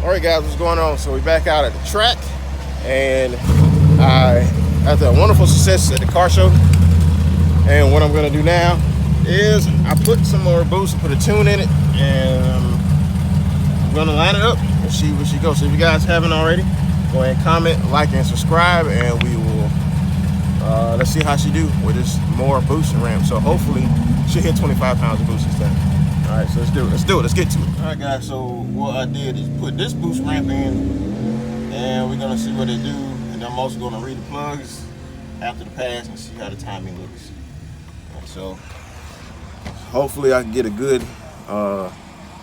Alright guys, what's going on? So we're back out at the track, and after a wonderful success at the car show, and what I'm gonna do now is I put some more boost, put a tune in it, and I'm gonna line it up and see where she goes. So if you guys haven't already, go ahead and comment, like, and subscribe, and we will let's see how she do with this more boost ramp. So hopefully she'll hit 25 pounds of boost this time. All right, so let's do it. Let's get to it. All right, guys. So what I did is put this boost ramp in, and we're gonna see what it do. And I'm also gonna read the plugs after the pass and see how the timing looks. Right, so hopefully I can get a good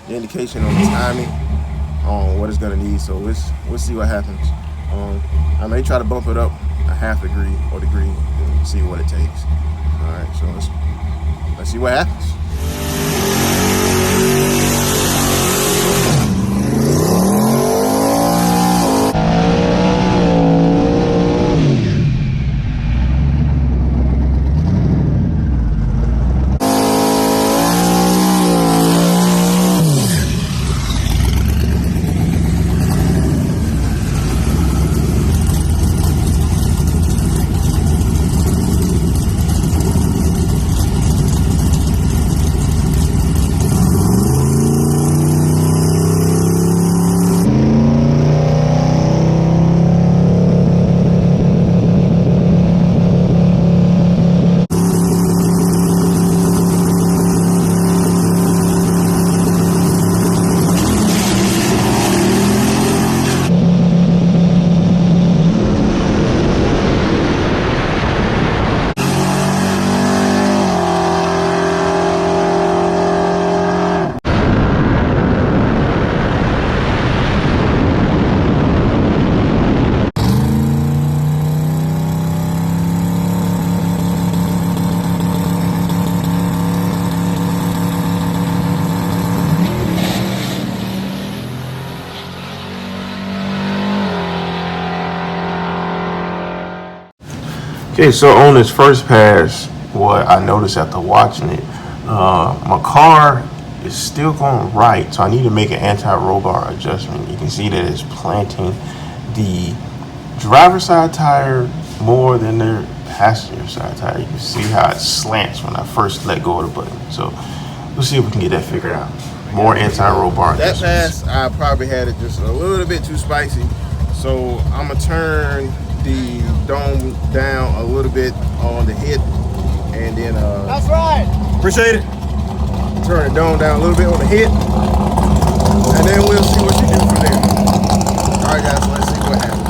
indication on the timing on what it's gonna need. So we'll see what happens. I may try to bump it up a half degree or degree and see what it takes. All right, so let's see what happens. Okay, so on this first pass, what I noticed after watching it, my car is still going right, so I need to make an anti-roll bar adjustment. You can see that it's planting the driver's side tire more than the passenger side tire. You can see how it slants when I first let go of the button. So we'll see if we can get that figured out. More anti-roll bar That adjustments. pass, I probably had it just a little bit too spicy, so I'm gonna turn the dome down a little bit on the hit, and then That's right. appreciate it. Turn the dome down a little bit on the hit, and then we'll see what you do from there. All right, guys, let's see what happens.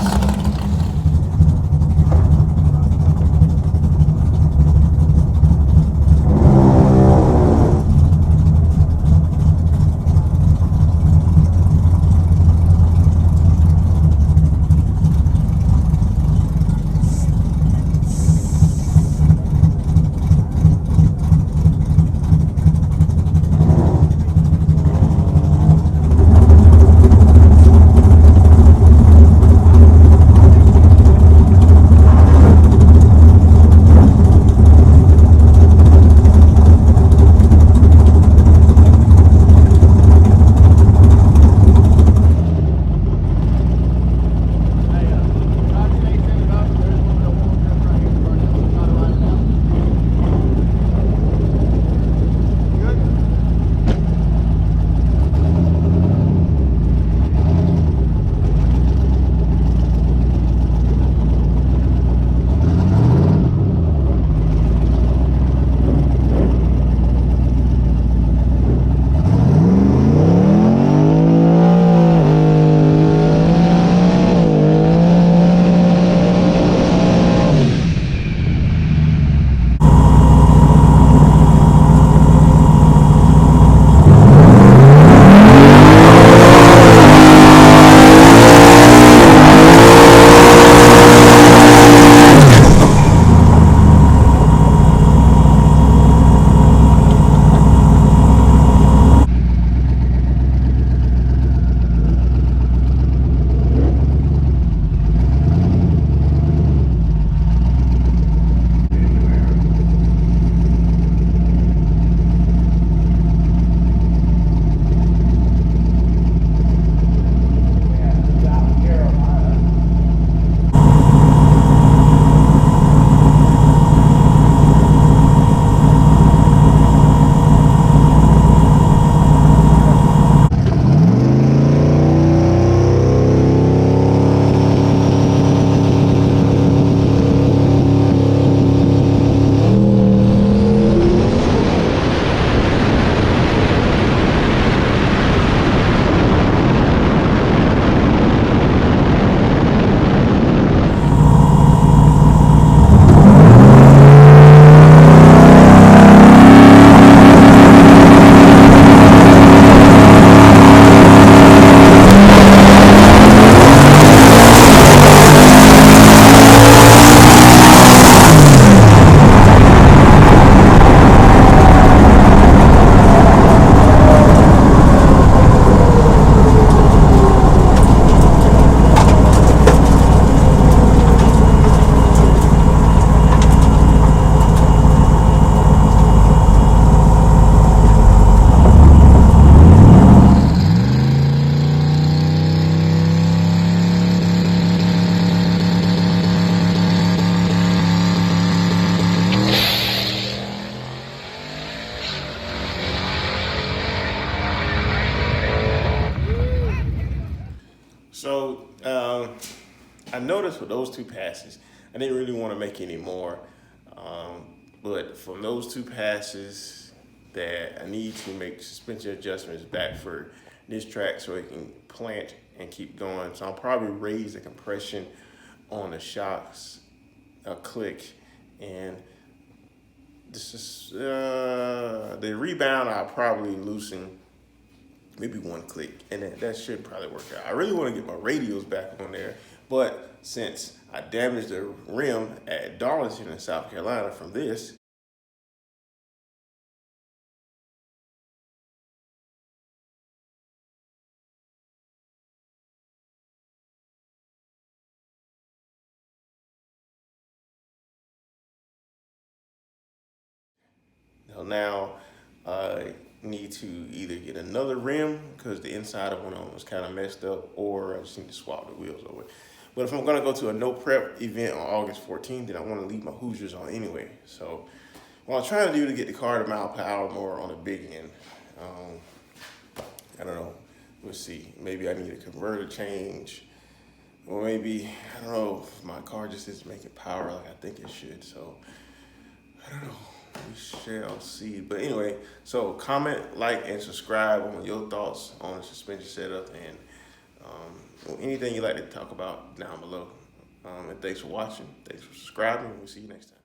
I noticed with those 2 passes, I didn't really want to make any more. But from those 2 passes, that I need to make suspension adjustments back for this track so it can plant and keep going. So I'll probably raise the compression on the shocks a click, and this is the rebound I'll probably loosen maybe 1 click, and that should probably work out. I really want to get my radials back on there, but since I damaged the rim at Darlington in South Carolina from this, now I need to either get another rim because the inside of one of them was kind of messed up, or I just need to swap the wheels over. But if I'm gonna go to a no prep event on August 14th, then I want to leave my Hoosiers on anyway. So what I'm trying to do to get the car to mile per hour more on the big end, I don't know. Let's see. Maybe I need a converter change, or maybe I don't know if my car just isn't making power like I think it should. So I don't know. We shall see. But anyway, so comment, like, and subscribe on your thoughts on the suspension setup, and anything you'd like to talk about down below. And thanks for watching. Thanks for subscribing. We'll see you next time.